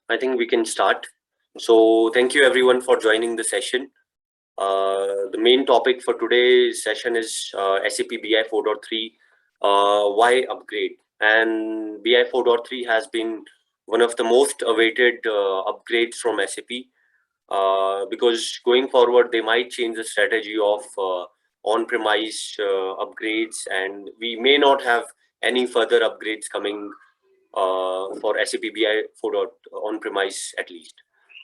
I think we can start. So thank you everyone for joining the session. The main topic for today's session is SAP BI 4.3, why upgrade? And BI 4.3 has been one of the most awaited upgrades from SAP because going forward, they might change the strategy of on-premise upgrades, and we may not have any further upgrades coming for SAP BI 4 on-premise at least.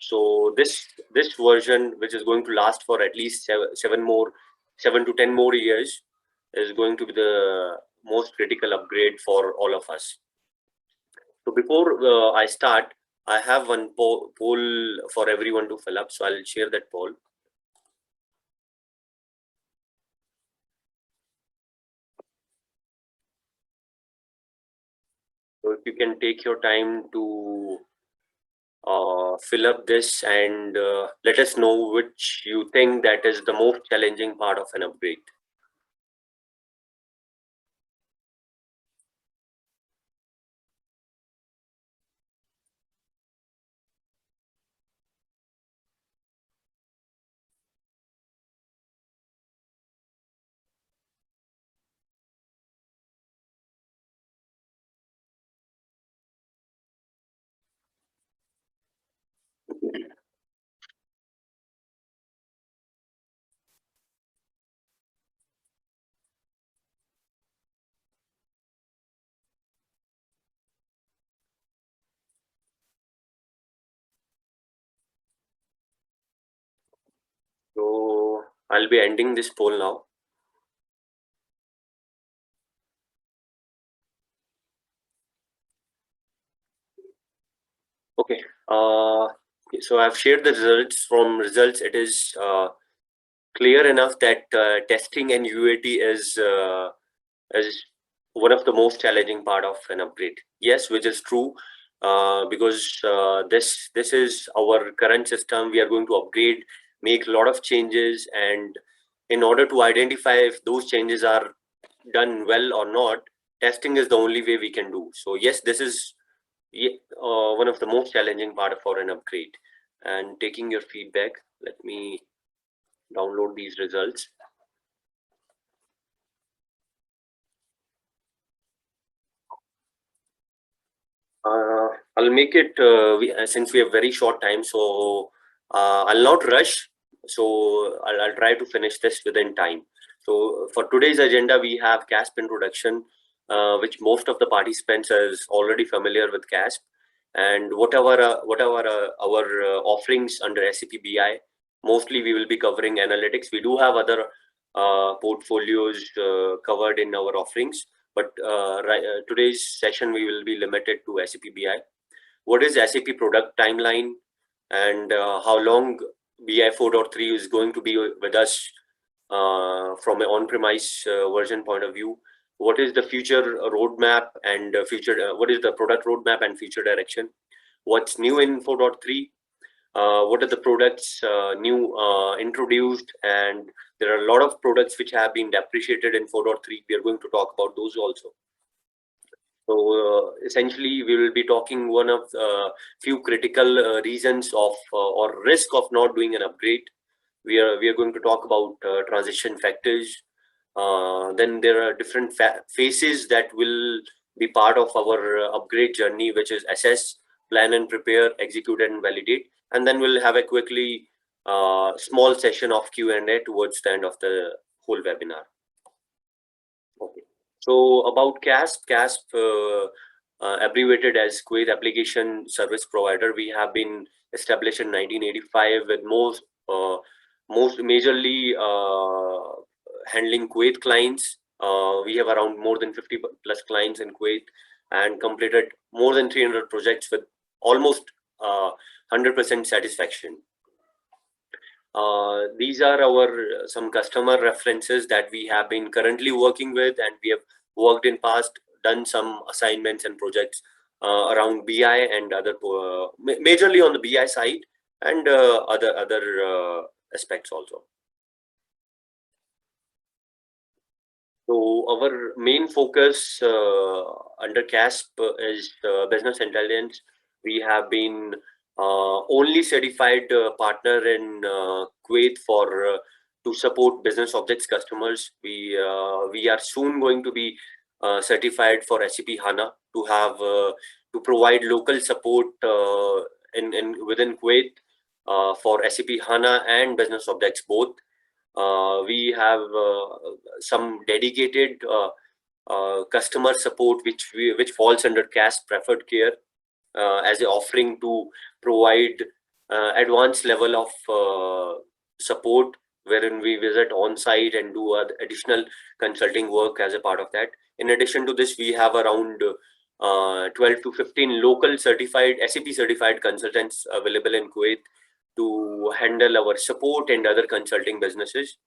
So this version, which is going to last for at least 7 to 10 more years, is going to be the most critical upgrade for all of us. So before I start, I have one poll for everyone to fill up. So I'll share that poll. So if you can take your time to fill up this and let us know which you think that is the most challenging part of an upgrade. So I'll be ending this poll now. Okay. So I've shared the results. From results, it is clear enough that testing and UAT is one of the most challenging part of an upgrade. Yes, which is true, because this is our current system. We are going to upgrade, make a lot of changes, and in order to identify if those changes are done well or not, testing is the only way we can do. So yes, this is one of the most challenging part for an upgrade. And taking your feedback, let me download these results. I'll make it, since we have very short time, so I'll not rush. So I'll try to finish this within time. So for today's agenda, we have KASP introduction, which most of the participants is already familiar with KASP. And whatever our offerings under SAP BI, mostly we will be covering analytics. We do have other portfolios covered in our offerings, but today's session we will be limited to SAP BI. What is SAP product timeline, and how long BI 4.3 is going to be with us from an on-premise version point of view? What is the future roadmap and what is the product roadmap and future direction? What's new in 4.3? What are the products new introduced? And there are a lot of products which have been depreciated in 4.3. We are going to talk about those also. So essentially, we will be talking one of the few critical reasons of or risk of not doing an upgrade. We are going to talk about transition factors. Then there are different phases that will be part of our upgrade journey, which is assess, plan and prepare, execute and validate. And then we'll have a quickly small session of Q&A towards the end of the whole webinar. Okay. So about KASP, abbreviated as Kuwait Application Service Provider, we have been established in 1985 with most majorly handling Kuwait clients. We have around more than 50 plus clients in Kuwait and completed more than 300 projects with almost 100% satisfaction. These are our some customer references that we have been currently working with, and we have worked in past, done some assignments and projects around BI and other majorly on the BI side and other aspects also. So our main focus under KASP is business intelligence, We have been only certified partner in Kuwait for to support business objects customers. We are soon going to be certified for SAP HANA to have to provide local support in within Kuwait for SAP HANA and business objects both. We have some dedicated customer support which falls under KASP preferred care as an offering to provide advanced level of support, wherein we visit on site and do additional consulting work as a part of that. In addition to this, we have around 12 to 15 local certified SAP certified consultants available in Kuwait to handle our support and other consulting businesses.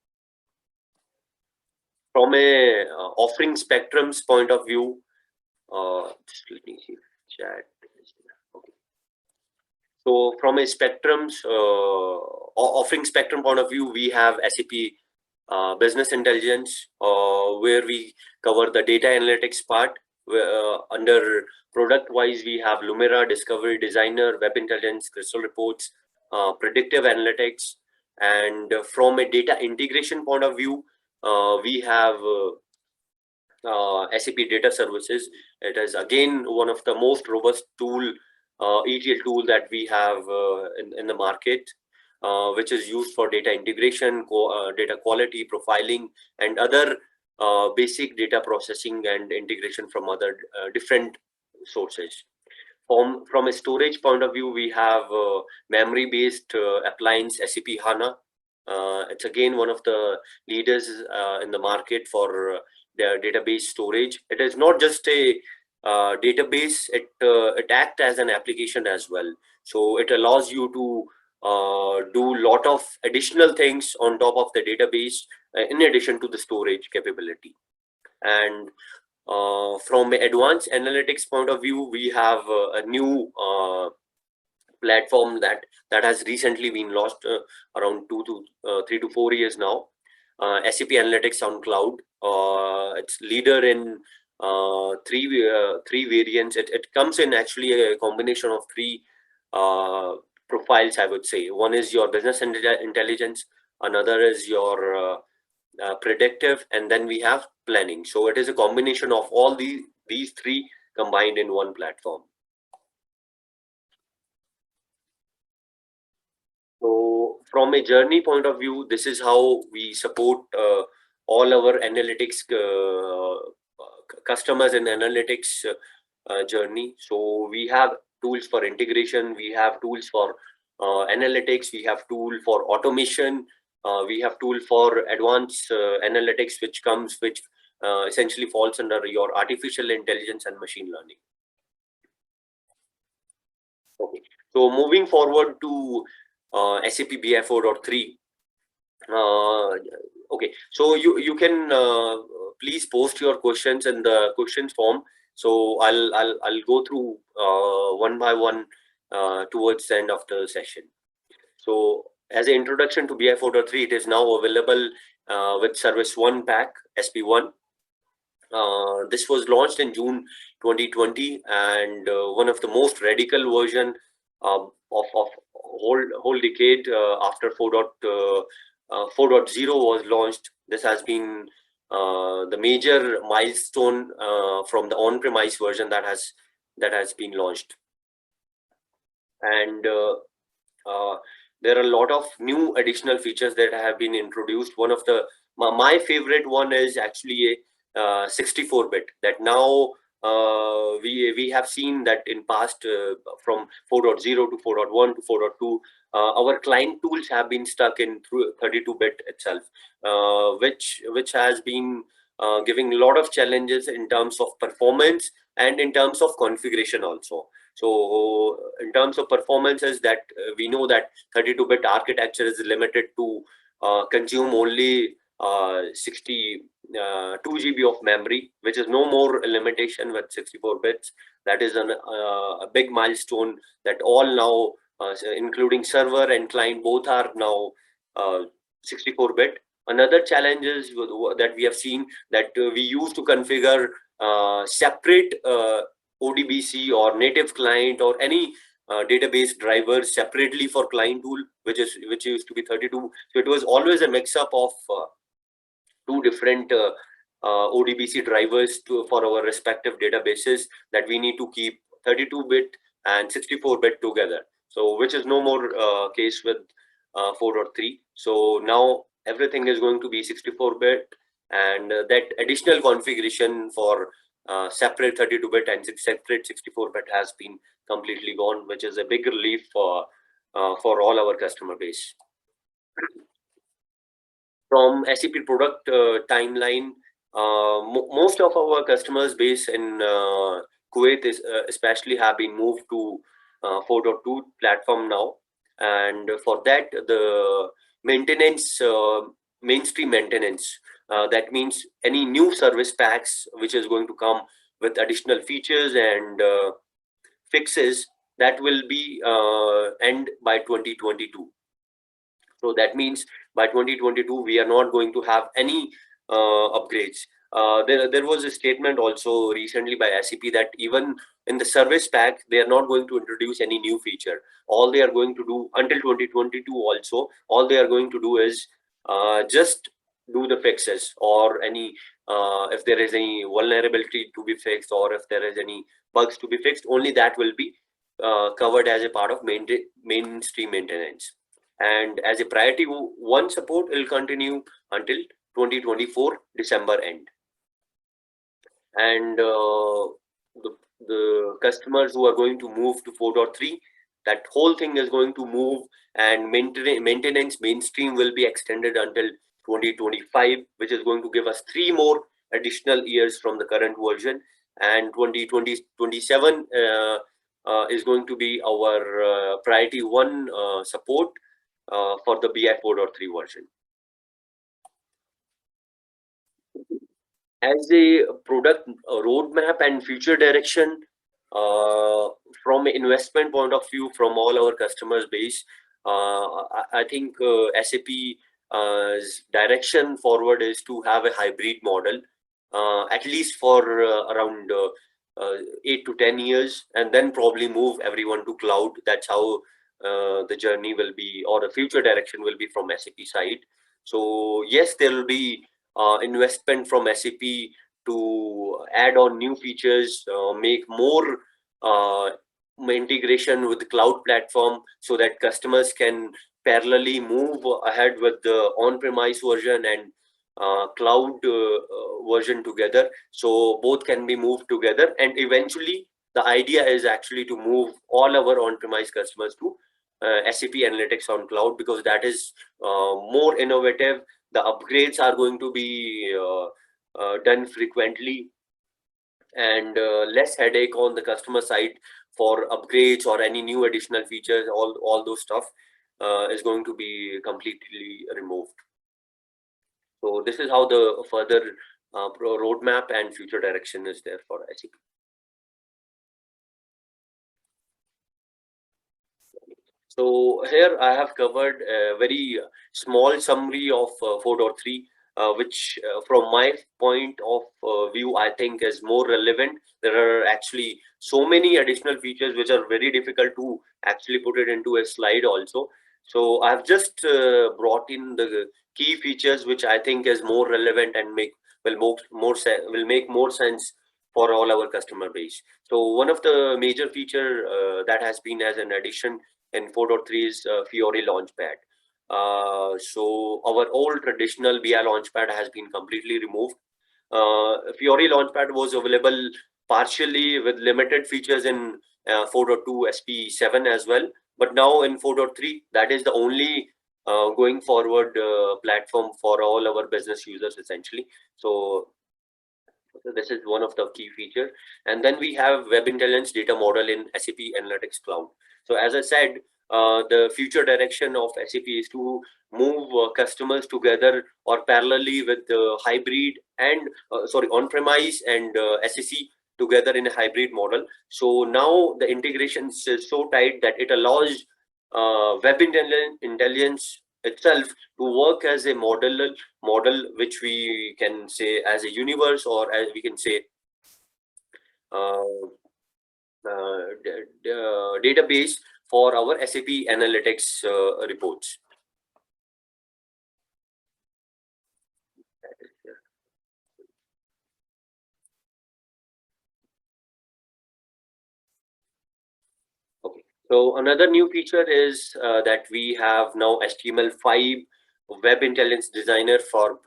From a offering spectrums point of view, just let me see chat. Okay. So from a spectrums offering spectrum point of view, we have SAP Business Intelligence, where we cover the data analytics part. Under product wise, we have Lumira, Discovery Designer, Web Intelligence, Crystal Reports, Predictive Analytics, and from a data integration point of view, we have SAP Data Services. It is again one of the most robust tool, ETL tool that we have in the market, which is used for data integration, data quality, profiling, and other basic data processing and integration from other different sources. From a storage point of view, we have memory-based appliance SAP HANA. It's again one of the leaders in the market for their database storage. It is not just a database, it acts as an application as well. So it allows you to do a lot of additional things on top of the database in addition to the storage capability. And from an advanced analytics point of view, we have a new platform that has recently been launched around 3 to 4 years now. SAP Analytics on Cloud. It's leader in three variants. It comes in actually a combination of three profiles, I would say. One is your business intelligence, another is your predictive, and then we have planning. So it is a combination of all these three combined in one platform. So from a journey point of view, this is how we support all our analytics customers in analytics journey. So we have tools for integration, we have tools for analytics, we have tool for automation, we have tool for advanced analytics, which essentially falls under your artificial intelligence and machine learning. Okay, so moving forward to SAP BI 4.3. Okay, so you can please post your questions in the questions form. So I'll go through one by one towards the end of the session. So as an introduction to BI 4.3, it is now available with Service 1 pack, SP1. This was launched in June 2020, and one of the most radical version of whole decade after 4.0 was launched. This has been the major milestone from the on-premise version that has been launched. And there are a lot of new additional features that have been introduced. One of my favorite one is actually a 64-bit that now we have seen that in past from 4.0 to 4.1 to 4.2, our client tools have been stuck in 32-bit itself, which has been giving a lot of challenges in terms of performance and in terms of configuration also. So in terms of performances, that we know that 32-bit architecture is limited to consume only 62 GB of memory, which is no more a limitation with 64 bits. That is a big milestone that all now, including server and client, both are now 64-bit. Another challenge is that we have seen that we used to configure separate ODBC or native client or any database drivers separately for client tool, which used to be 32. So it was always a mix up of two different ODBC drivers for our respective databases that we need to keep 32-bit and 64-bit together. So which is no more case with 4.3. So now everything is going to be 64-bit, and that additional configuration for separate 32-bit and separate 64-bit has been completely gone, which is a big relief for all our customer base. From SAP product timeline, most of our customers base in Kuwait is especially have been moved to 4.2 platform now, and for that the maintenance, mainstream maintenance, that means any new service packs which is going to come with additional features and fixes, that will be end by 2022. So that means by 2022 we are not going to have any upgrades. There was a statement also recently by SAP that even in the service pack they are not going to introduce any new feature. All they are going to do until 2022 also, all they are going to do is just do the fixes, or any if there is any vulnerability to be fixed, or if there is any bugs to be fixed, only that will be covered as a part of mainstream maintenance. And as a priority one support will continue until 2024 December end. And the customers who are going to move to 4.3, that whole thing is going to move, and maintenance mainstream will be extended until 2025, which is going to give us 3 more additional years from the current version. And 2027 is going to be our priority one support for the BI 4.3 version. As a product roadmap and future direction, from an investment point of view, from all our customers base, I think SAP's direction forward is to have a hybrid model, at least for around 8 to 10 years, and then probably move everyone to cloud. That's how the journey will be, or the future direction will be from SAP side. So yes, there will be investment from SAP to add on new features, make more integration with the cloud platform, so that customers can parallelly move ahead with the on-premise version and cloud version together. So both can be moved together, and eventually the idea is actually to move all our on-premise customers to SAP Analytics on cloud, because that is more innovative. The upgrades are going to be done frequently, and less headache on the customer side for upgrades or any new additional features. All those stuff is going to be completely removed. So this is how the further roadmap and future direction is there for SAP. So here I have covered a very small summary of 4.3, which from my point of view, I think is more relevant. There are actually so many additional features which are very difficult to actually put it into a slide also. So I've just brought in the key features which I think is more relevant and will make more sense for all our customer base. So one of the major feature that has been as an addition in 4.3 is Fiori Launchpad. So our old traditional BI Launchpad has been completely removed. Fiori Launchpad was available partially with limited features in 4.2 SP7 as well, but now in 4.3, that is the only going forward platform for all our business users essentially. So this is one of the key features. And then we have Web Intelligence data model in SAP Analytics Cloud. So as I said, the future direction of SAP is to move customers together or parallelly with the hybrid and on-premise and SAC together in a hybrid model. So now the integration is so tight that it allows Web Intelligence itself to work as a model which we can say as a universe, or as we can say database for our SAP analytics reports. Okay. So another new feature is that we have now HTML5 Web Intelligence Designer for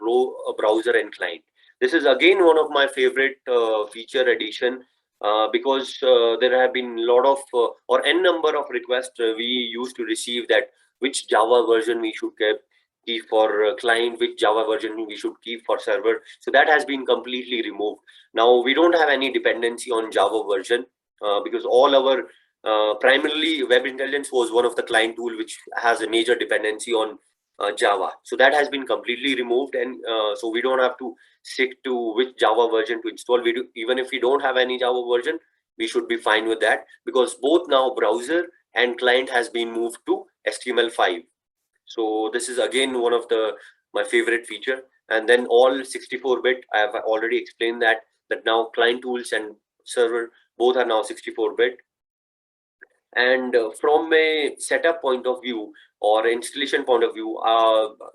browser and client. This is again one of my favorite feature addition because there have been a lot of or n number of requests we used to receive that which Java version we should keep for client, which Java version we should keep for server. So that has been completely removed. Now we don't have any dependency on Java version because all our primarily Web Intelligence was one of the client tool which has a major dependency on Java. So that has been completely removed, and so we don't have to stick to which Java version to install. We do, even if we don't have any Java version, we should be fine with that because both now browser and client has been moved to HTML5. So this is again one of my favorite feature. And then all 64-bit, I have already explained that now client tools and server both are now 64-bit. And from a setup point of view or installation point of view,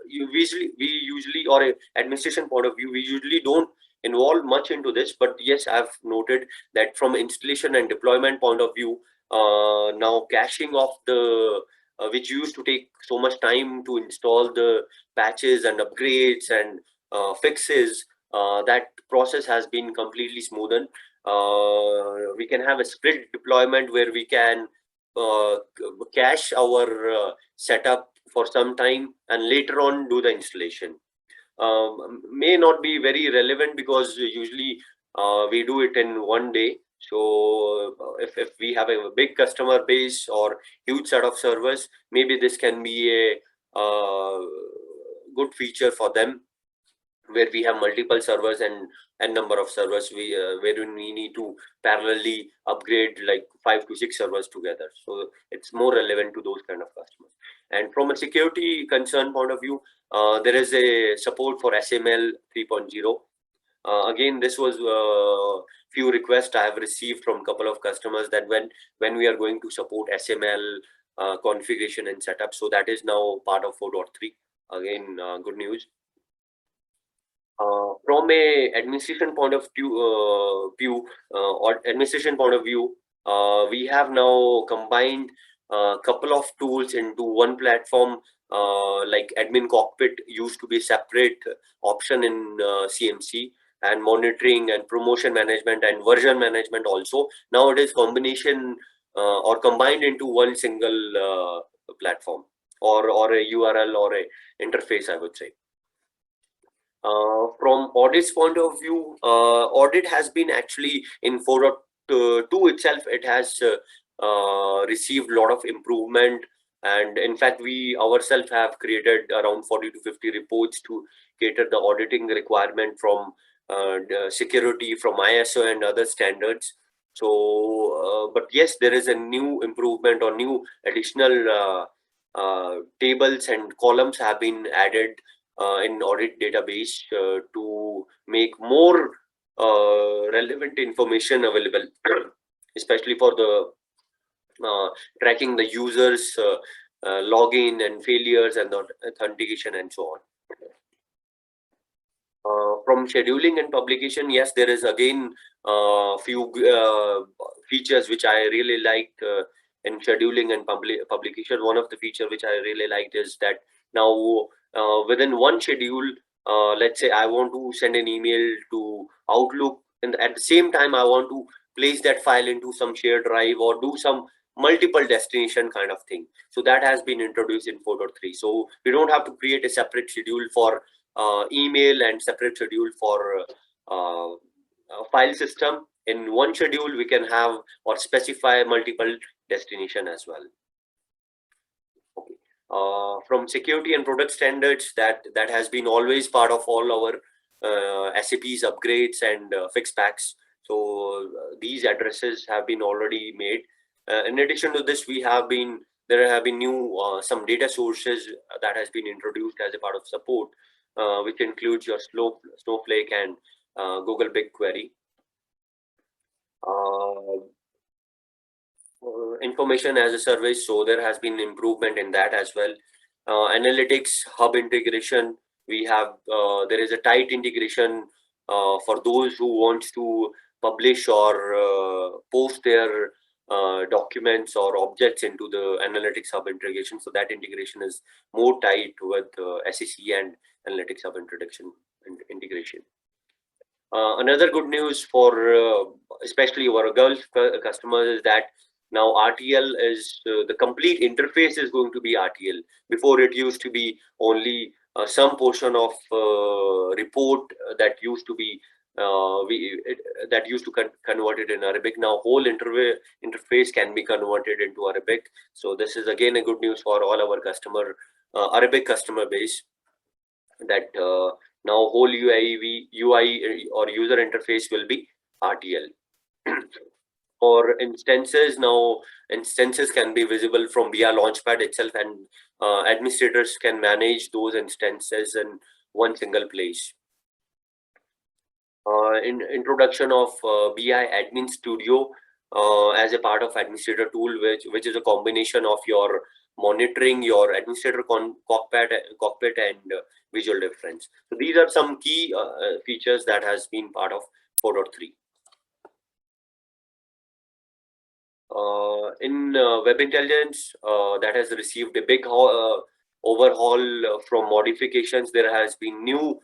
we usually or a administration point of view, we usually don't involve much into this. But yes, I've noted that from installation and deployment point of view, now caching of the which used to take so much time to install the patches and upgrades and fixes, that process has been completely smoothened. We can have a split deployment where we can cache our setup for some time and later on do the installation. May not be very relevant because usually we do it in one day. So if we have a big customer base or huge set of servers, maybe this can be a good feature for them, where we have multiple servers and number of servers wherein we need to parallelly upgrade like 5 to 6 servers together. So it's more relevant to those kind of customers. And from a security concern point of view, there is a support for SML 3.0. Again, this was few requests I have received from a couple of customers that when we are going to support SML configuration and setup. So that is now part of 4.3. Again, good news. From a administration point of view, we have now combined a couple of tools into one platform. Like admin cockpit used to be a separate option in CMC, and monitoring and promotion management and version management also. Now it is combination or combined into one single platform or a URL or a interface, I would say. From audit's point of view, audit has been actually in 4.2 itself. It has received a lot of improvement, and in fact, we ourselves have created around 40 to 50 reports to cater the auditing requirement from the security, from ISO and other standards. So, but yes, there is a new improvement or new additional tables and columns have been added in audit database to make more relevant information available, especially for the tracking the users login and failures and the authentication and so on. From scheduling and publication, yes, there is again few features which I really liked in scheduling and publication. One of the feature which I really liked is that now within one schedule, let's say I want to send an email to Outlook, and at the same time I want to place that file into some shared drive or do some multiple destination kind of thing. So that has been introduced in 4.3. So we don't have to create a separate schedule for email and separate schedule for file system. In one schedule we can have or specify multiple destination as well. Okay. From security and product standards, that has been always part of all our SAP's upgrades and fix packs. So these addresses have been already made. In addition to this, there have been new some data sources that has been introduced as a part of support, which includes your Snowflake and Google BigQuery. information as a service, so there has been improvement in that as well. Analytics hub integration, we have there is a tight integration for those who want to publish or post their documents or objects into the analytics hub integration. So that integration is more tight with SEC and analytics hub integration. Another good news for especially our Gulf customers is that now RTL is the complete interface is going to be RTL. Before it used to be only some portion of report that used to be that used to convert it in Arabic. Now whole interface can be converted into Arabic. So this is again a good news for all our customer Arabic customer base, that now whole UI or user interface will be RTL. For instances, now instances can be visible from BI Launchpad itself, and administrators can manage those instances in one single place. In introduction of BI Admin Studio as a part of administrator tool, which is a combination of your monitoring, your administrator cockpit and visual reference. So these are some key features that has been part of 4.3. In Web Intelligence, that has received a big overhaul from modifications. There has been new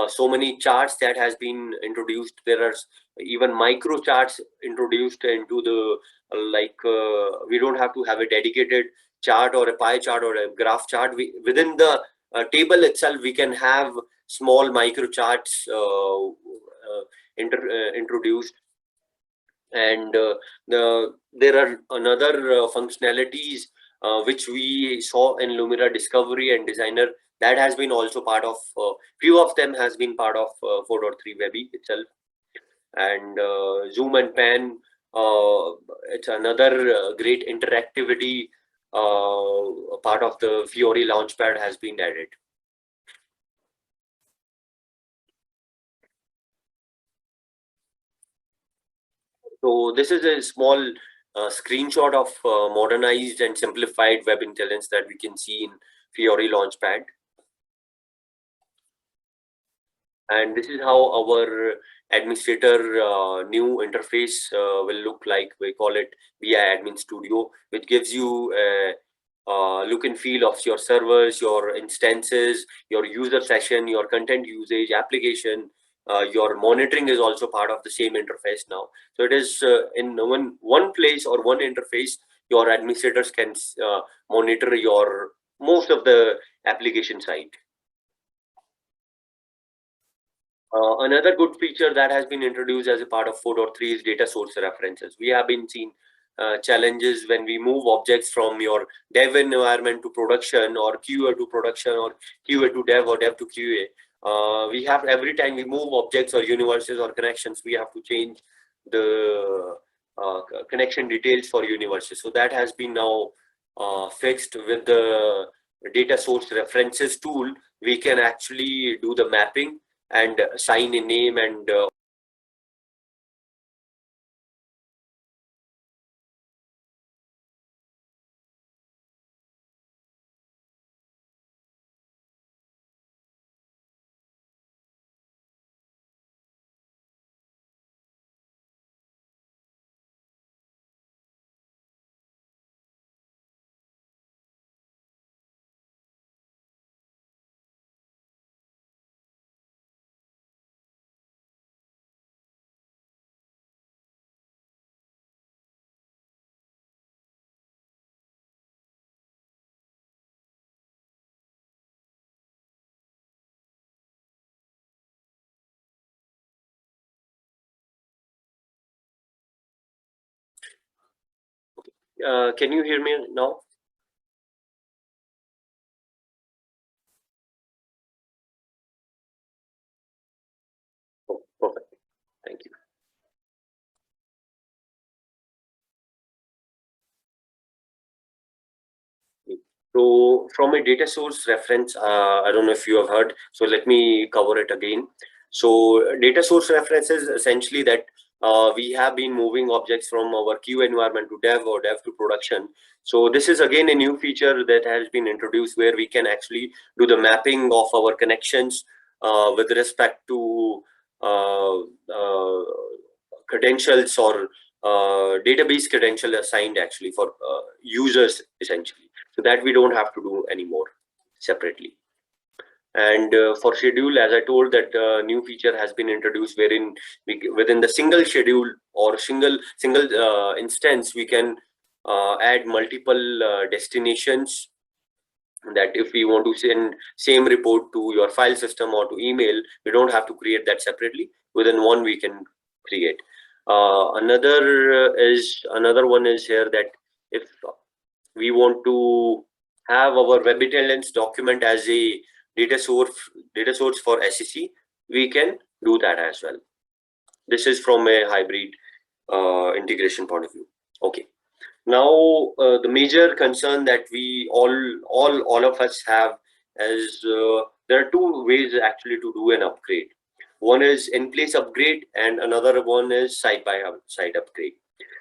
so many charts that has been introduced. There are even micro charts introduced into the we don't have to have a dedicated chart or a pie chart or a graph chart. Within the table itself, we can have small micro charts introduced. And there are another functionalities which we saw in Lumira Discovery and Designer, that has been also part of few of them has been part of 4.3 Webby itself. And zoom and pan, it's another great interactivity part of the Fiori Launchpad has been added. So this is a small screenshot of modernized and simplified web intelligence that we can see in Fiori Launchpad. And this is how our administrator new interface will look like. We call it BI Admin Studio, which gives you a look and feel of your servers, your instances, your user session, your content usage, application. Your monitoring is also part of the same interface now. So it is in one place or one interface, your administrators can monitor your most of the application side. Another good feature that has been introduced as a part of 4.3 is data source references. We have been seeing challenges when we move objects from your dev environment to production, or QA to production, or QA to dev, or dev to QA. We have, every time we move objects or universes or connections, we have to change the connection details for universes. So that has been now fixed with the data source references tool. We can actually do the mapping and assign a name and can you hear me now? Oh, perfect. Thank you. So from a data source reference, I don't know if you have heard, so let me cover it again. So data source reference is essentially that we have been moving objects from our queue environment to dev or dev to production. So this is again a new feature that has been introduced where we can actually do the mapping of our connections with respect to credentials or database credential assigned actually for users essentially, so that we don't have to do anymore separately. And for schedule, as I told, that new feature has been introduced wherein within the single schedule or single instance, we can add multiple destinations, that if we want to send same report to your file system or to email, we don't have to create that separately. Within one we can create. Another one is here that if we want to have our web intelligence document as a data source for SEC, we can do that as well. This is from a hybrid integration point of view. Okay. Now the major concern that we all of us have is there are two ways actually to do an upgrade. One is in place upgrade and another one is side by side upgrade.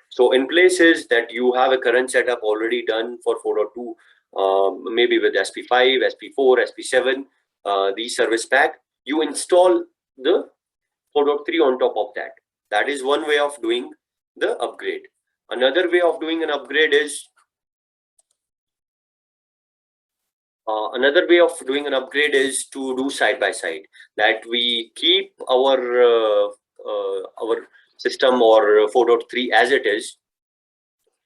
So in place is that you have a current setup already done for 4.2, maybe with SP5, SP4, SP7, the service pack. You install the 4.3 on top of that. That is one way of doing the upgrade. Another way of doing an upgrade is to do side by side. That we keep our system or 4.3 as it is,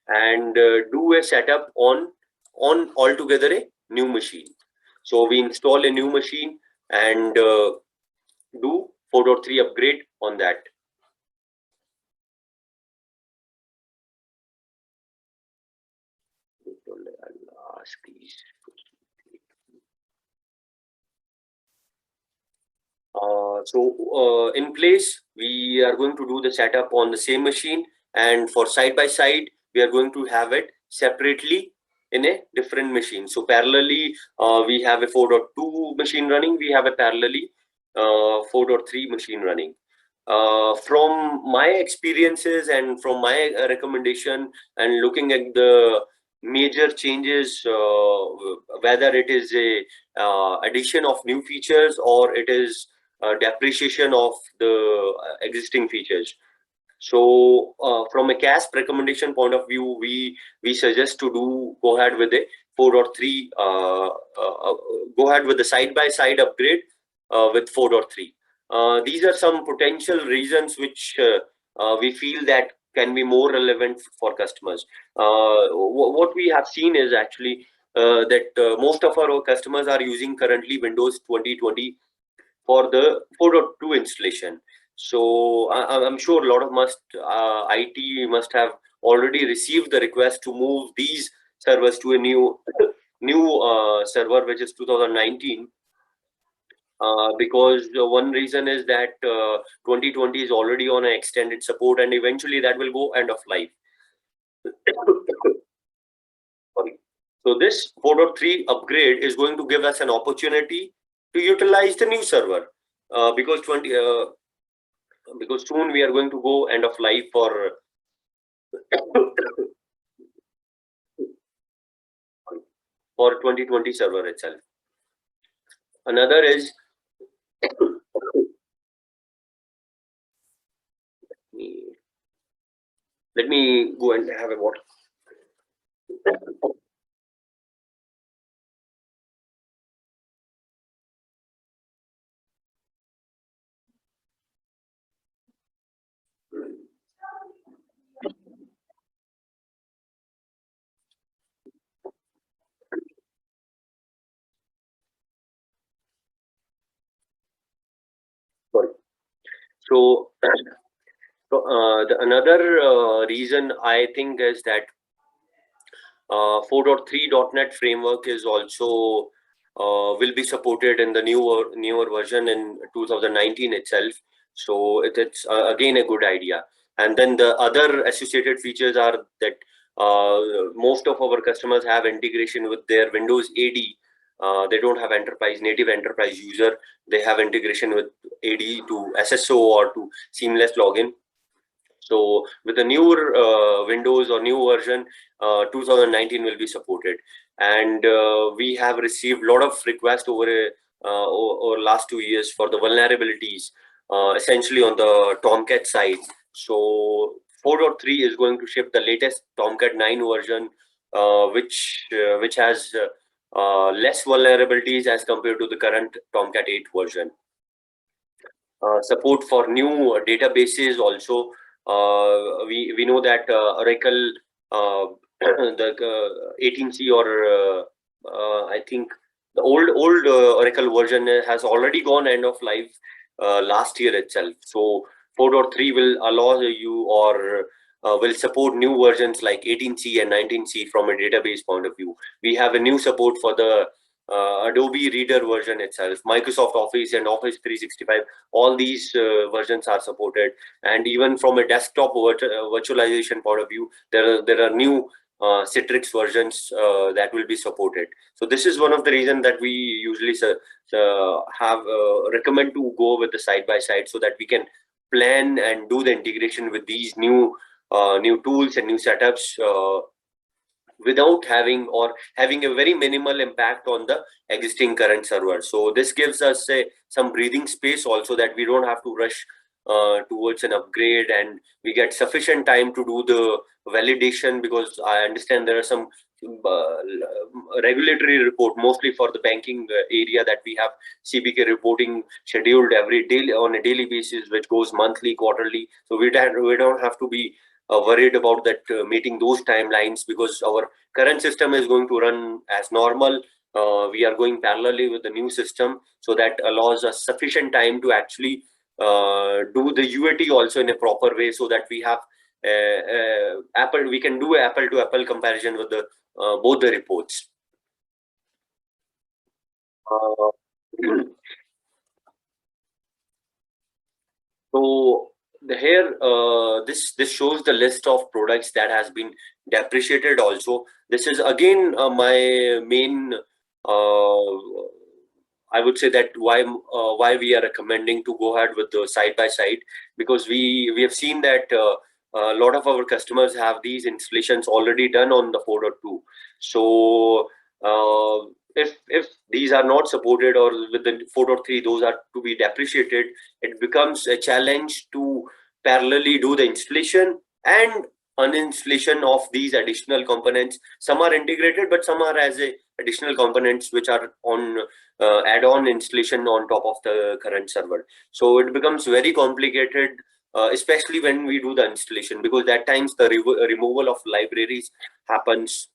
and do a setup on altogether a new machine. So we install a new machine and do 4.3 upgrade on that. I'll ask these. In place, we are going to do the setup on the same machine, and for side by side, we are going to have it separately in a different machine. So parallelly, we have a 4.2 machine running, we have a parallelly 4.3 machine running. From my experiences and from my recommendation and looking at the major changes, whether it is a addition of new features or it is depreciation of the existing features. So from a KASP recommendation point of view, we suggest to go ahead with a 4.3, go ahead with the side-by-side upgrade with 4.3. These are some potential reasons which we feel that can be more relevant for customers. What we have seen is actually that most of our customers are using currently Windows 2020 for the 4.2 installation. So I'm sure a lot of IT must have already received the request to move these servers to a new server, which is 2019. Because one reason is that 2020 is already on an extended support, and eventually that will go end of life. Sorry. So this 4.3 upgrade is going to give us an opportunity to utilize the new server because soon we are going to go end of life for 2020 server itself. Another is let me go and have a water. Sorry. So another reason I think is that 4.3.NET framework is also will be supported in the newer version in 2019 itself. So it's again a good idea. And then the other associated features are that most of our customers have integration with their Windows AD. They don't have native enterprise user. They have integration with AD to SSO or to seamless login. So with the newer Windows or new version, 2019 will be supported. And we have received a lot of requests over last 2 years for the vulnerabilities, essentially on the Tomcat side. So 4.3 is going to ship the latest Tomcat 9 version, which has less vulnerabilities as compared to the current Tomcat 8 version. Support for new databases also. We know that Oracle, the 18C, or I think the old Oracle version has already gone end of life last year itself. So 4.3 will allow you, or will support new versions like 18C and 19C from a database point of view. We have a new support for the Adobe Reader version itself, Microsoft Office and Office 365. All these versions are supported, and even from a desktop virtualization point of view, there are new Citrix versions that will be supported. So this is one of the reasons that we usually recommend to go with the side by side, so that we can plan and do the integration with these new tools and new setups without having a very minimal impact on the existing current server. So this gives us some breathing space also, that we don't have to rush towards an upgrade, and we get sufficient time to do the validation, because I understand there are some regulatory report, mostly for the banking area, that we have CBK reporting scheduled every day on a daily basis, which goes monthly, quarterly. So we don't have to be worried about that meeting those timelines, because our current system is going to run as normal. We are going parallelly with the new system, so that allows us sufficient time to actually do the UAT also in a proper way, so that we have we can do apple to apple comparison with the both the reports. So here, this shows the list of products that has been depreciated also. This is again my main, I would say, that why we are recommending to go ahead with the side by side, because we have seen that a lot of our customers have these installations already done on the 4.2. So if these are not supported, or with the 4.3 those are to be depreciated, it becomes a challenge to parallelly do the installation and uninstallation of these additional components. Some are integrated, but some are as additional components which are on add-on installation on top of the current server. So it becomes very complicated, especially when we do the installation, because at times the removal of libraries happens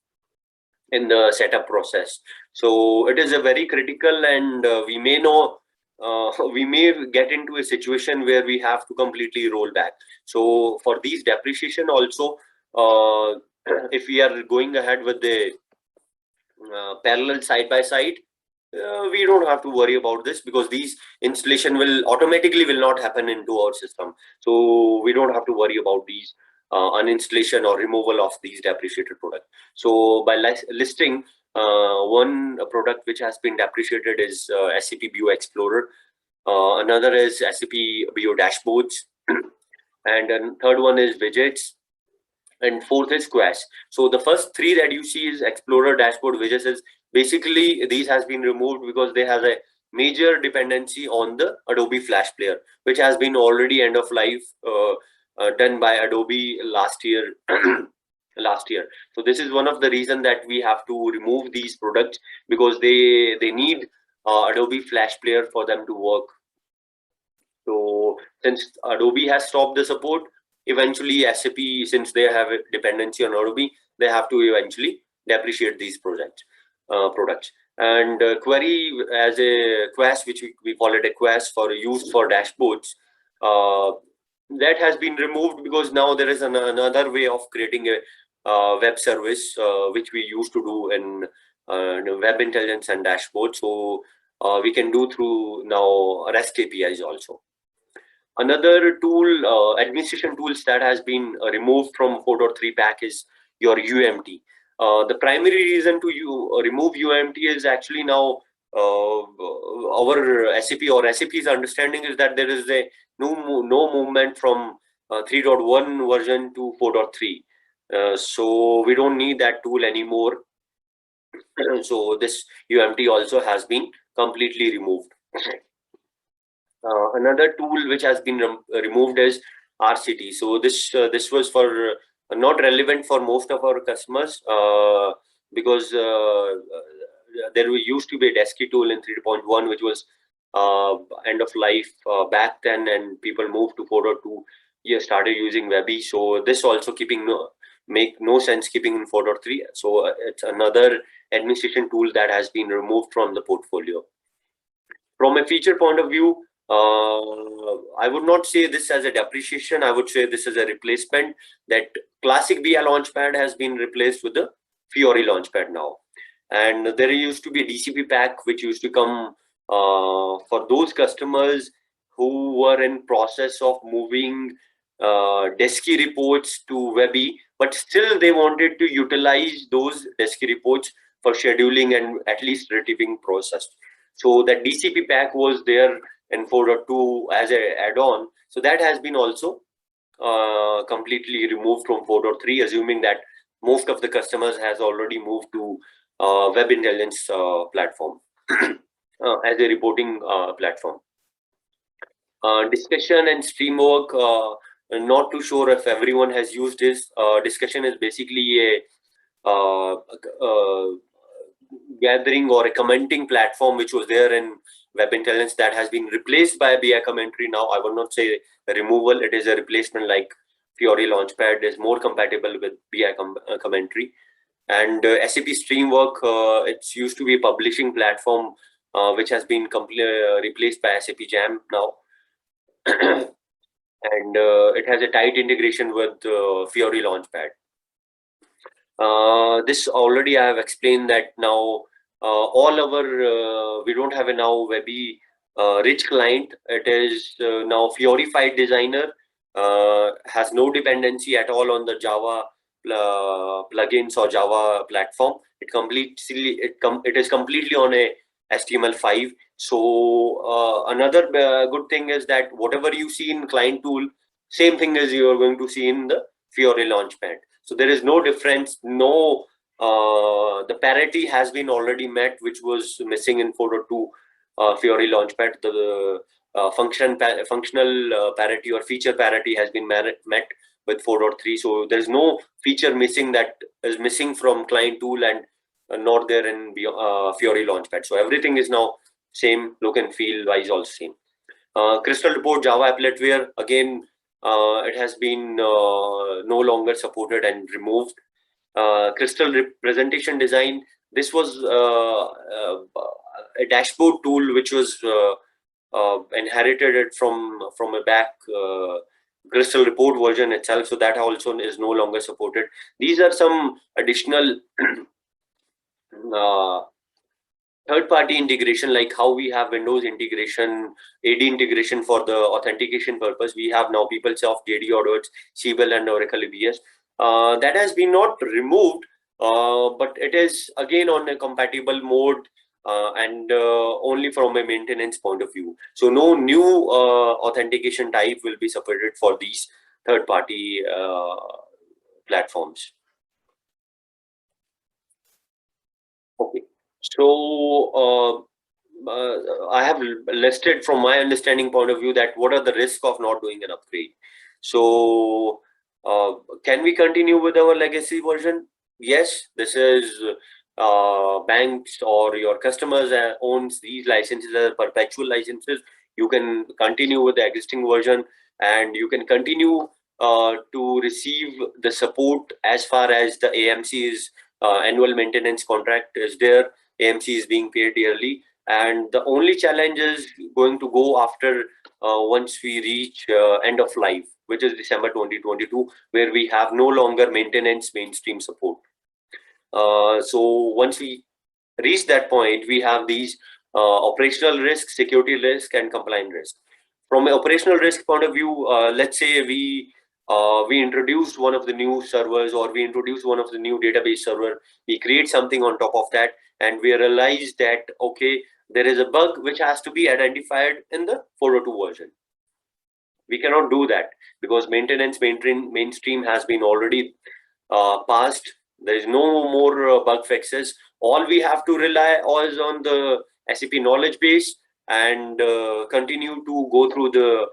in the setup process. So it is a very critical, and we may get into a situation where we have to completely roll back. So for these depreciation also, if we are going ahead with the parallel side by side, we don't have to worry about this, because these installation will not happen into our system. So we don't have to worry about these uninstallation or removal of these depreciated products. So by listing one product which has been depreciated is SAP BI Explorer. Another is SAP BI Dashboards, and then third one is widgets, and fourth is KASP. So the first three that you see is Explorer, Dashboard, widgets. Is basically these has been removed because they have a major dependency on the Adobe Flash Player, which has been already end of life done by Adobe last year. So this is one of the reason that we have to remove these products, because they need Adobe Flash Player for them to work. So since Adobe has stopped the support, eventually SAP, since they have a dependency on Adobe, they have to eventually depreciate these products. And query as a quest, which we call it a quest for use for dashboards, that has been removed, because now there is another way of creating a web service, which we used to do in web intelligence and dashboard. So we can do through now REST APIs also. Another tool, administration tools that has been removed from 4.3 pack is your UMT. The primary reason to remove UMT is actually now our SAP or SAP's understanding is that there is no movement from 3.1 version to 4.3. So we don't need that tool anymore. So this UMT also has been completely removed. Another tool which has been removed is RCT. So this was for not relevant for most of our customers because there used to be a Desky tool in 3.1 which was end of life back then, and people moved to 4.2. You started using Webby. So this also make no sense keeping in 4.3. So it's another administration tool that has been removed from the portfolio. From a feature point of view, I would not say this as a depreciation. I would say this is a replacement. That classic BI Launchpad has been replaced with the Fiori Launchpad now. And there used to be a DCP pack which used to come for those customers who were in process of moving Desky reports to Webby, but still they wanted to utilize those Desky reports for scheduling and at least retrieving process. So that DCP pack was there in 4.2 as an add-on. So that has been also completely removed from 4.3, assuming that most of the customers has already moved to Web Intelligence platform as a reporting platform. Discussion and stream work, not too sure if everyone has used this. Discussion is basically a gathering or a commenting platform which was there in Web Intelligence that has been replaced by BI Commentary now. I would not say a removal, it is a replacement. Like Fiori Launchpad is more compatible with BI Commentary. And SAP Streamwork, it's used to be a publishing platform which has been replaced by SAP Jam now. And it has a tight integration with Fiori Launchpad. This already I have explained that now all our we don't have a now Webby rich client. It is now Fiorified Designer, has no dependency at all on the Java plugins or Java platform. It is completely on a HTML5. So another good thing is that whatever you see in client tool, same thing as you are going to see in the Fiori Launchpad. So there is no difference. No, the parity has been already met, which was missing in 4.2 Fiori Launchpad. The functional parity or feature parity has been met with 4.3. So there's no feature missing that is missing from client tool and not there in Fiori Launchpad. So everything is now same, look and feel wise also same. Crystal Report Java Appletware, again, it has been no longer supported and removed. Crystal Presentation Design, this was a dashboard tool which was inherited it from a back Crystal Report version itself. So that also is no longer supported. These are some additional third-party integration, like how we have Windows integration, AD integration for the authentication purpose. We have now PeopleSoft, JD Audits, Siebel, and Oracle EBS. That has been not removed, but it is again on a compatible mode and only from a maintenance point of view. So no new authentication type will be supported for these third-party platforms. Okay. So I have listed from my understanding point of view that what are the risks of not doing an upgrade. So can we continue with our legacy version? Yes, this is banks or your customers owns these licenses as perpetual licenses. You can continue with the existing version and you can continue to receive the support as far as the AMC is annual maintenance contract is there. AMC is being paid yearly, and the only challenge is going to go after once we reach end of life, which is December 2022, where we have no longer maintenance mainstream support. So once we reach that point, we have these operational risk, security risk, and compliance risk. From an operational risk point of view, let's say we introduced one of the new servers, or we introduced one of the new database server. We create something on top of that, and we realize that, okay, there is a bug which has to be identified in the 4.2 version. We cannot do that because maintenance mainstream has been already passed. There is no more bug fixes. All we have to rely is on the SAP knowledge base and continue to go through the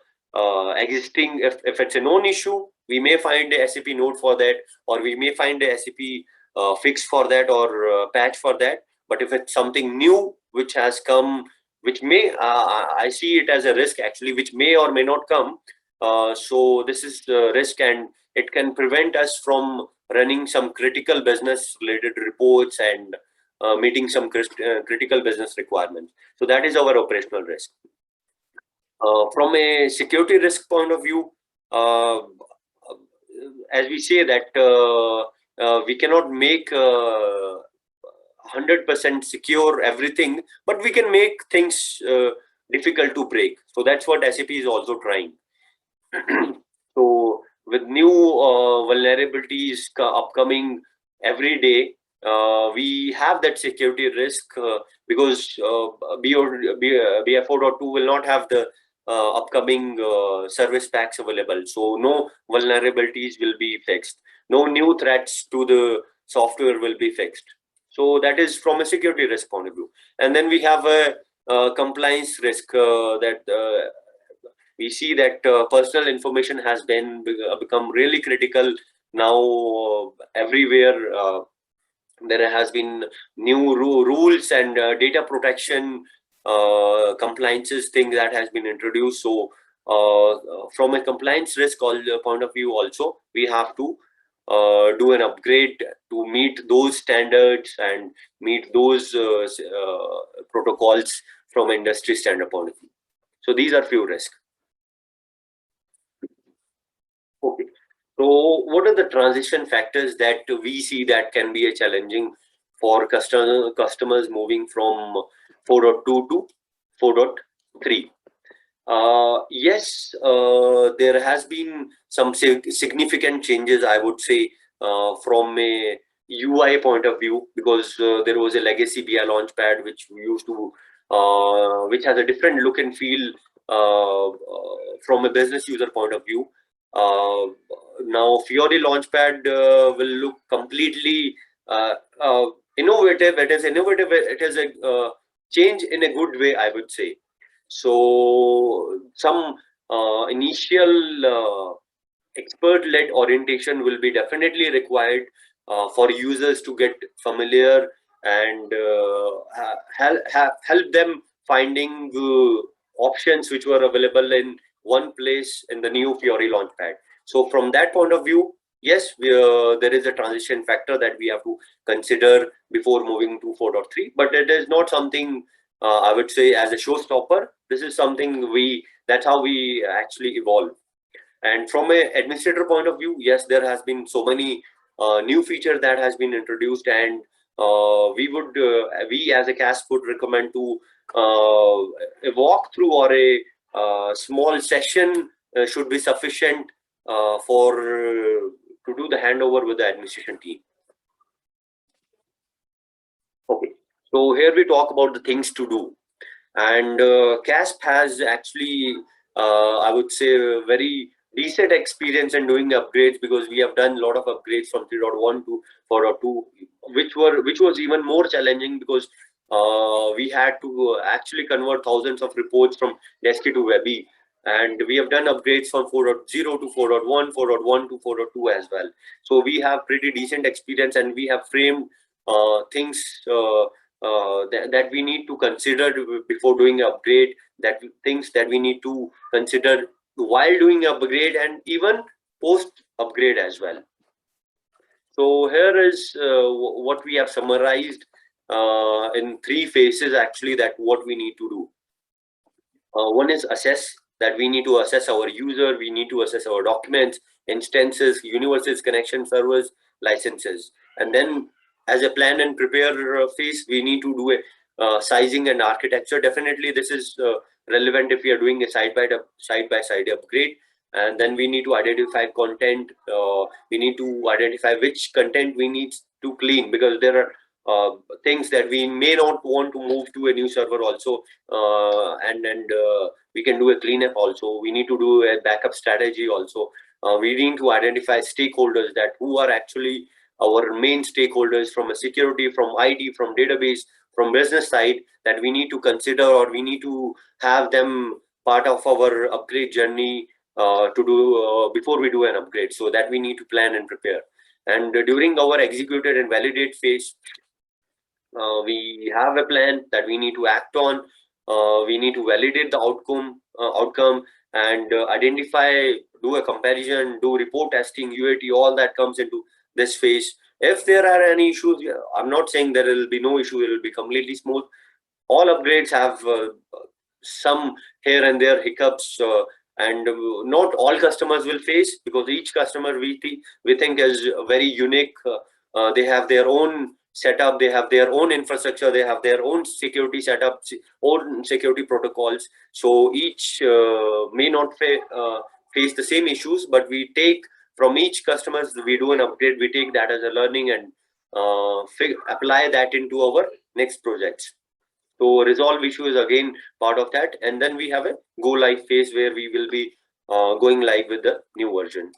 existing. If it's a known issue, we may find a SAP note for that, or we may find a SAP fix for that, or patch for that. But if it's something new which has come, which may I see it as a risk actually, which may or may not come. So this is the risk, and it can prevent us from running some critical business related reports and meeting some critical business requirements. So that is our operational risk. From a security risk point of view, as we say that we cannot make 100% secure everything, but we can make things difficult to break. So that's what SAP is also trying. So with new vulnerabilities upcoming every day, we have that security risk because BI 4.2 will not have the upcoming service packs available. So no vulnerabilities will be fixed. No new threats to the software will be fixed. So that is from a security risk point of view. And then we have a compliance risk that we see that personal information has become really critical now. Everywhere there has been new rules and data protection compliances thing that has been introduced. So from a compliance risk point of view also, we have to do an upgrade to meet those standards and meet those protocols from industry standard point of view. So these are few risks. Okay. So what are the transition factors that we see that can be a challenging for customers moving from 4.2 to 4.3? Yes, there has been some significant changes, I would say, from a UI point of view, because there was a legacy BI Launchpad which we used to, which has a different look and feel from a business user point of view. Now Fiori Launchpad will look completely innovative. It is innovative. It is a change in a good way, I would say. So some initial expert-led orientation will be definitely required for users to get familiar and help them finding options which were available in one place in the new Fiori Launchpad. So from that point of view, yes, there is a transition factor that we have to consider before moving to 4.3, but it is not something I would say as a showstopper. This is something that's how we actually evolve. And from an administrator point of view, yes, there has been so many new features that has been introduced, and we as a KASP would recommend to a walkthrough or a small session should be sufficient to do the handover with the administration team. Okay, so here we talk about the things to do, and KASP has actually, I would say, a very decent experience in doing upgrades, because we have done a lot of upgrades from 3.1 to 4.2, which was even more challenging because we had to actually convert thousands of reports from Desky to Webby, and we have done upgrades from 4.0 to 4.1, 4.1 to 4.2 as well. So we have pretty decent experience, and we have framed things that we need to consider before doing an upgrade, things that we need to consider while doing an upgrade, and even post upgrade as well. So here is what we have summarized in 3 phases actually, that what we need to do. One is assess, that we need to assess our user, we need to assess our documents, instances, universes, connection servers, licenses. And then as a plan and prepare phase, we need to do a sizing and architecture. Definitely this is relevant if we are doing a side-by-side upgrade. And then we need to identify content. We need to identify which content we need to clean, because there things that we may not want to move to a new server also, and we can do a cleanup also. We need to do a backup strategy also. We need to identify stakeholders, that who are actually our main stakeholders from a security, from IT, from database, from business side, that we need to consider, or we need to have them part of our upgrade journey to do before we do an upgrade. So that we need to plan and prepare. And during our executed and validate phase, we have a plan that we need to act on. We need to validate the outcome, and identify, do a comparison, do report testing, UAT, all that comes into this phase. If there are any issues, I'm not saying there will be no issue, it will be completely smooth. All upgrades have some here and there hiccups, and not all customers will face, because each customer we think is very unique. They have their own setup, they have their own infrastructure, they have their own security setup, own security protocols. So each may not face the same issues, but we take from each customers, we do an upgrade, we take that as a learning, and apply that into our next projects. So resolve issue is again part of that, and then we have a go live phase where we will be going live with the new version.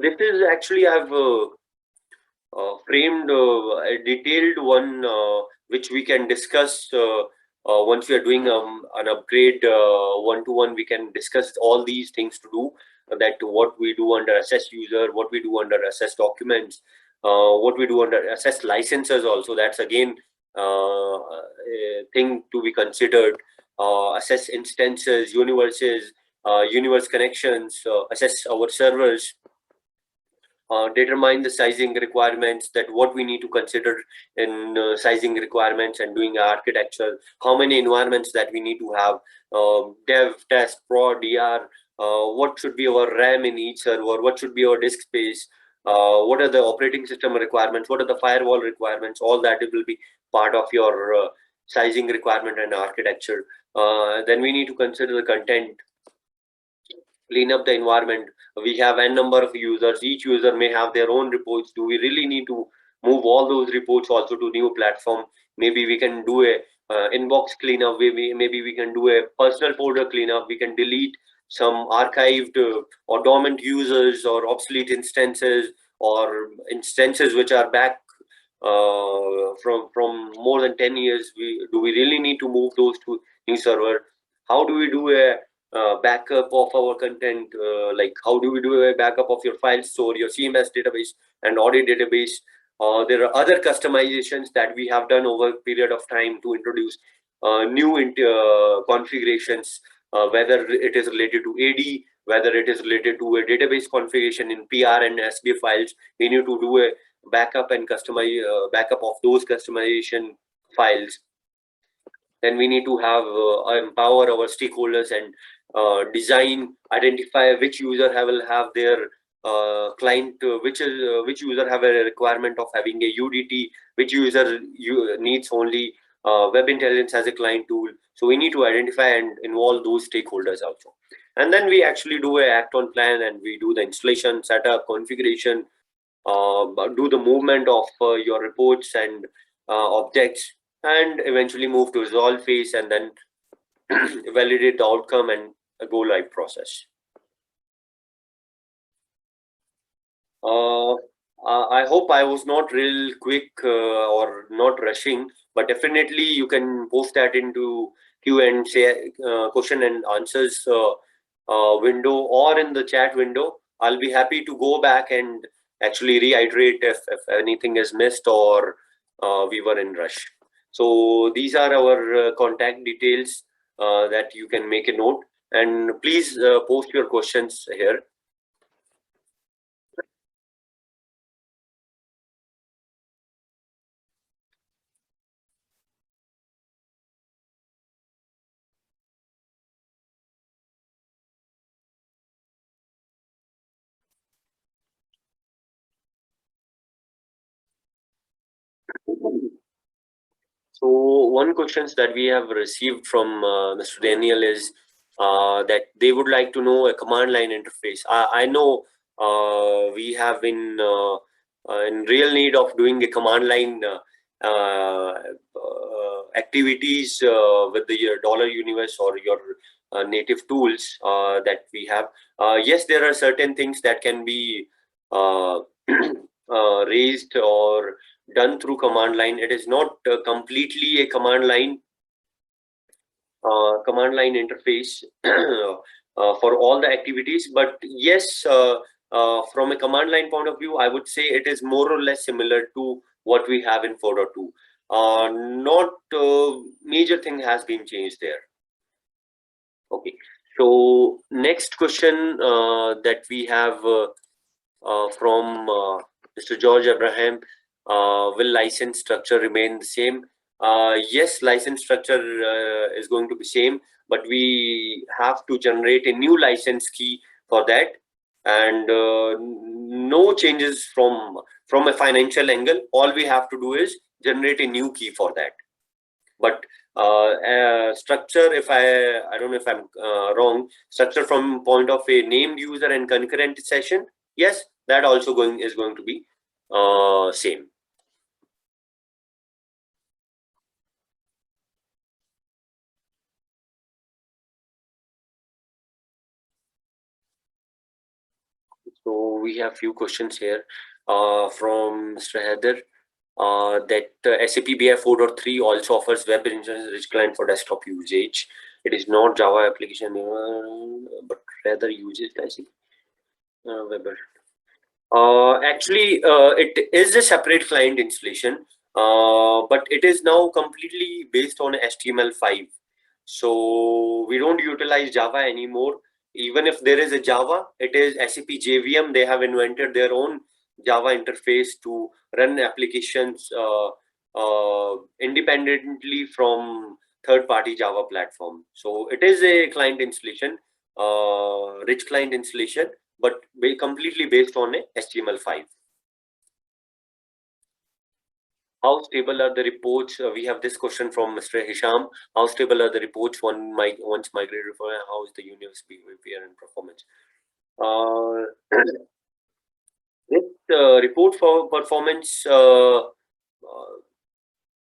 This is actually, I've framed a detailed one which we can discuss once we are doing an upgrade one-to-one. We can discuss all these things to do that, what we do under assess user, what we do under assess documents, what we do under assess licenses also. That's again a thing to be considered. Assess instances, universes, universe connections, assess our servers, determine the sizing requirements, that what we need to consider in sizing requirements and doing architecture, how many environments that we need to have, dev, test, prod, DR, what should be our RAM in each server, what should be our disk space, what are the operating system requirements, what are the firewall requirements. All that will be part of your sizing requirement and architecture. Then we need to consider the content, clean up the environment. We have n number of users, each user may have their own reports. Do we really need to move all those reports also to new platform? Maybe we can do a inbox cleanup, maybe we can do a personal folder cleanup, we can delete some archived or dormant users, or obsolete instances, or instances which are back from more than 10 years. Do we really need to move those to new server? How do we do a backup of our content? Like, how do we do a backup of your file store, your CMS database and audit database? There are other customizations that we have done over a period of time to introduce new configurations, whether it is related to AD, whether it is related to a database configuration in PR and SB files. We need to do a backup and customize backup of those customization files. Then we need to have empower our stakeholders and design, identify which user will have their client, which user have a requirement of having a UDT, which user needs only web intelligence as a client tool. So we need to identify and involve those stakeholders also. And then we actually do a act on plan, and we do the installation, setup, configuration, do the movement of your reports and objects, and eventually move to resolve phase, and then validate the outcome and go live process. I hope I was not real quick or not rushing, but definitely you can post that into Q&A, question and answers window, or in the chat window. I'll be happy to go back and actually reiterate if anything is missed or we were in rush. So these are our contact details that you can make a note, and please post your questions here. So one questions that we have received from Mr. Daniel is that they would like to know a command line interface. I know we have been in real need of doing a command line activities with the dollar universe or your native tools that we have. Yes, there are certain things that can be raised or done through command line. It is not completely a command line interface for all the activities, but yes, from a command line point of view, I would say it is more or less similar to what we have in 4.2. Not major thing has been changed there. Okay, so next question that we have from Mr. George Abraham, will license structure remain the same? Yes, license structure is going to be same, but we have to generate a new license key for that, and no changes from a financial angle. All we have to do is generate a new key for that. But structure, if I don't know if I'm wrong, structure from point of a named user and concurrent session, yes, that also is going to be same. So we have few questions here from Mr. Heather. That SAP BI 4.3 also offers web instance rich client for desktop usage. It is not Java application, but rather uses SAP web. Actually, it is a separate client installation, but it is now completely based on HTML5. So we don't utilize Java anymore. Even if there is a Java, it is SAP JVM. They have invented their own Java interface to run applications independently from third-party Java platform. So it is a client installation, rich client installation, but completely based on a HTML5. How stable are the reports? We have this question from Mr. Hisham. How stable are the reports once migrated for? How is the universe behavior and performance? This report for performance,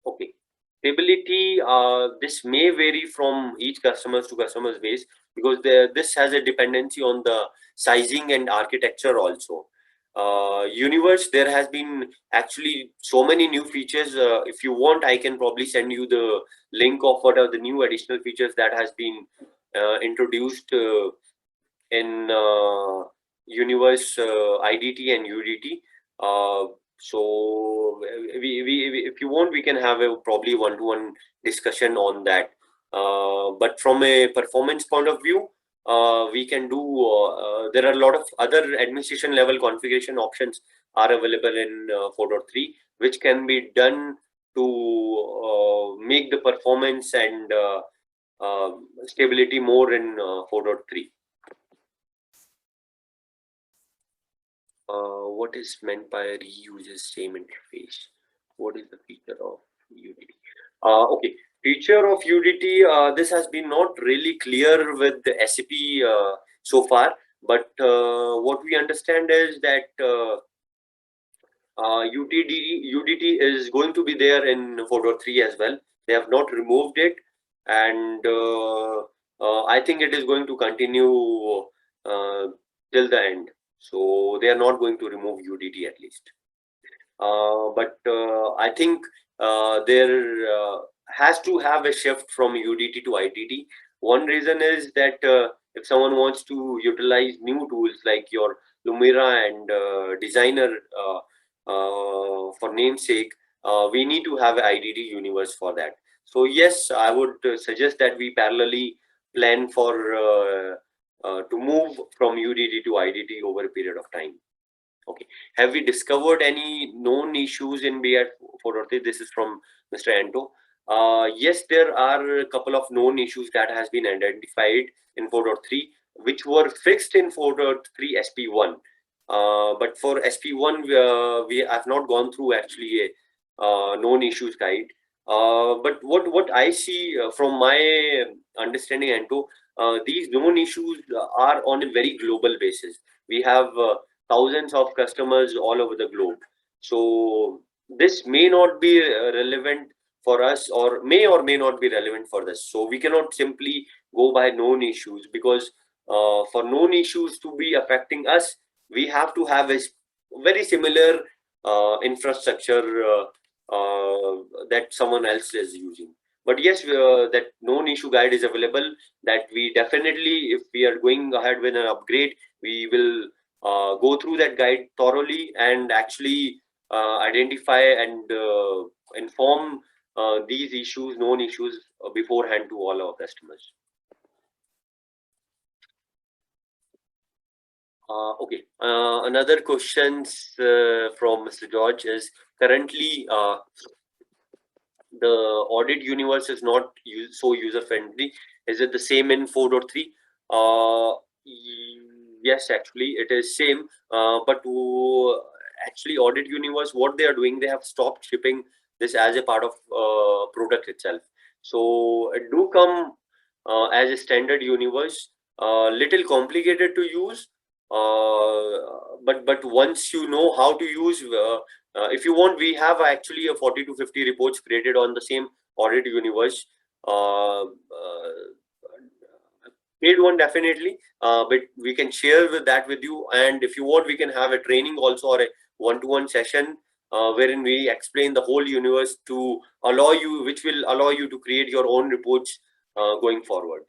okay. Stability, this may vary from each customers to customers base, because this has a dependency on the sizing and architecture also. Universe, there has been actually so many new features. If you want, I can probably send you the link of what are the new additional features that has been introduced in Universe IDT and UDT. So if you want, we can have a probably one-to-one discussion on that. But from a performance point of view, we can do, there are a lot of other administration level configuration options are available in 4.3, which can be done to make the performance and stability more in 4.3. What is meant by reuses same interface? What is the feature of UDT? Okay, feature of UDT, this has been not really clear with the SAP so far, but what we understand is that UDT is going to be there in 4.3 as well. They have not removed it, and I think it is going to continue till the end. So they are not going to remove UDT at least. But I think there has to have a shift from UDT to IDT. One reason is that if someone wants to utilize new tools like your Lumira and Designer for namesake, we need to have an IDT universe for that. So yes, I would suggest that we parallelly plan for to move from UDT to IDT over a period of time. Okay. Have we discovered any known issues in BI 4.3? This is from Mr. Anto. Yes, there are a couple of known issues that has been identified in 4.3, which were fixed in 4.3 SP1. But for SP1, we have not gone through actually a known issues guide. But what I see from my understanding, Anto, these known issues are on a very global basis. We have thousands of customers all over the globe. So this may not be relevant for us, or may not be relevant for this. So we cannot simply go by known issues, because for known issues to be affecting us, we have to have a very similar infrastructure that someone else is using. But yes, that known issue guide is available, that we definitely, if we are going ahead with an upgrade, we will go through that guide thoroughly and actually identify and inform these issues, known issues, beforehand to all our customers. Okay. Another questions from Mr. George is, currently the audit universe is not so user friendly. Is it the same in 4.3? Yes, actually it is same, but actually audit universe, what they are doing, they have stopped shipping this as a part of product itself. So it do come as a standard universe, little complicated to use, but once you know how to use, if you want, we have actually a 40 to 50 reports created on the same audit universe. Paid one definitely, but we can share with that with you. And if you want, we can have a training also, or a one-to-one session wherein we explain the whole universe to allow you, which will allow you to create your own reports going forward.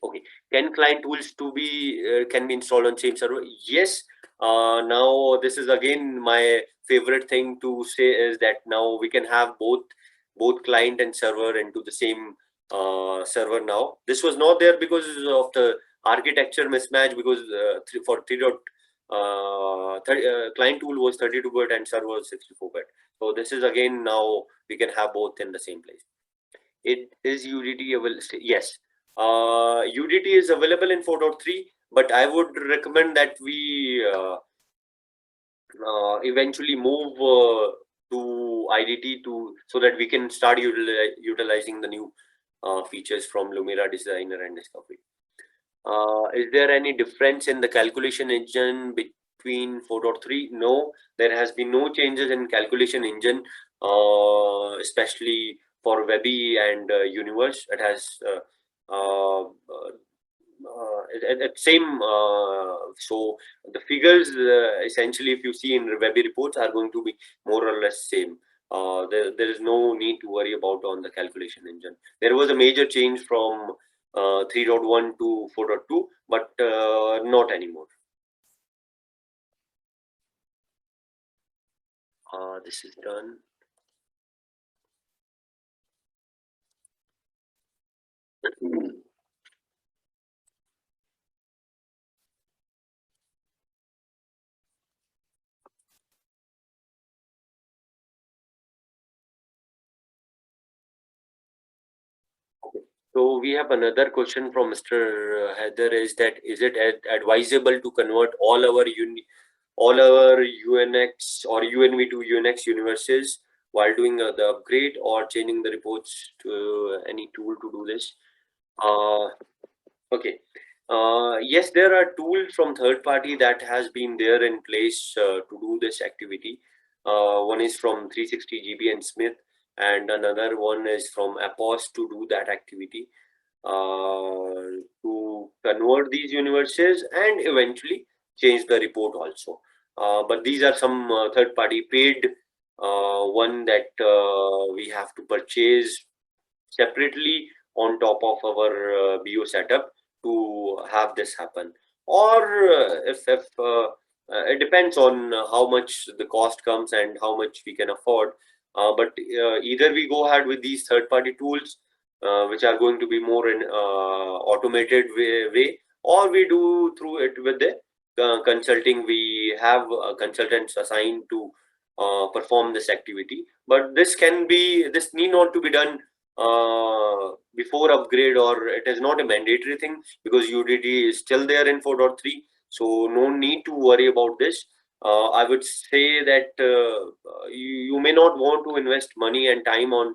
Okay, can client tools to be can be installed on same server? Yes. Now this is again my favorite thing to say, is that now we can have both client and server into the same server. Now this was not there because of the architecture mismatch, because for 3. Client tool was 32-bit and server was 64-bit. So this is again, now we can have both in the same place. It is UDT available? Yes. UDT is available in 4.3, but I would recommend that we eventually move to IDT so that we can start utilizing the new features from Lumira Designer and Discovery. Is there any difference in the calculation engine between 4.3? No, there has been no changes in calculation engine, especially for Webby and Universe. It has same. So the figures essentially, if you see in Webby reports, are going to be more or less same. There is no need to worry about on the calculation engine. There was a major change from 3.1 to 4.2, but not anymore. This is done. So we have another question from Mr. Heather, is that, is it advisable to convert all our UNX or UNV to UNX universes while doing the upgrade, or changing the reports to any tool to do this? Okay. Yes, there are tools from third party that has been there in place to do this activity. One is from 360 GB and Smith, and another one is from Apos to do that activity, to convert these universes and eventually change the report also. But these are some third party paid one that we have to purchase separately on top of our BO setup to have this happen. Or if it depends on how much the cost comes and how much we can afford. But either we go ahead with these third-party tools, which are going to be more in automated way, or we do through it with the consulting. We have consultants assigned to perform this activity, but this need not to be done before upgrade, or it is not a mandatory thing, because UDT is still there in 4.3. So no need to worry about this. I would say that you may not want to invest money and time on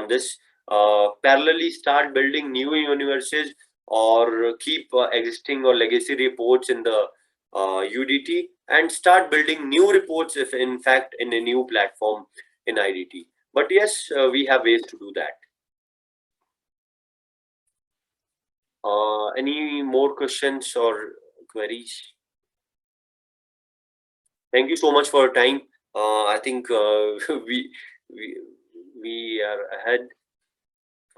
this. Parallelly start building new universes, or keep existing or legacy reports in the UDT, and start building new reports if in fact in a new platform in IDT. But yes, we have ways to do that. Any more questions or queries? Thank you so much for your time. I think we we are ahead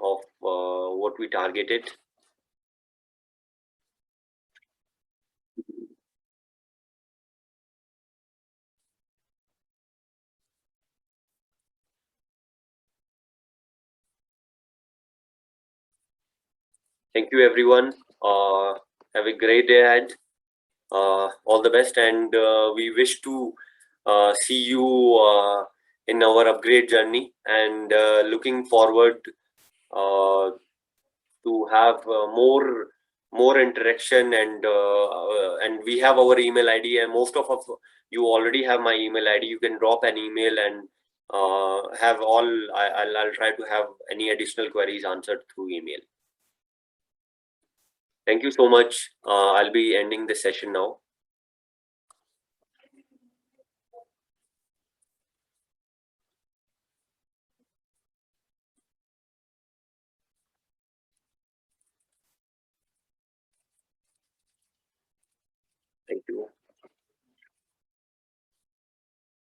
of what we targeted. Thank you, everyone. Have a great day ahead. All the best, and we wish to see you in our upgrade journey, and looking forward to have more interaction, and we have our email ID, and most of you already have my email ID. You can drop an email and have all. I'll try to have any additional queries answered through email. Thank you so much. I'll be ending the session now.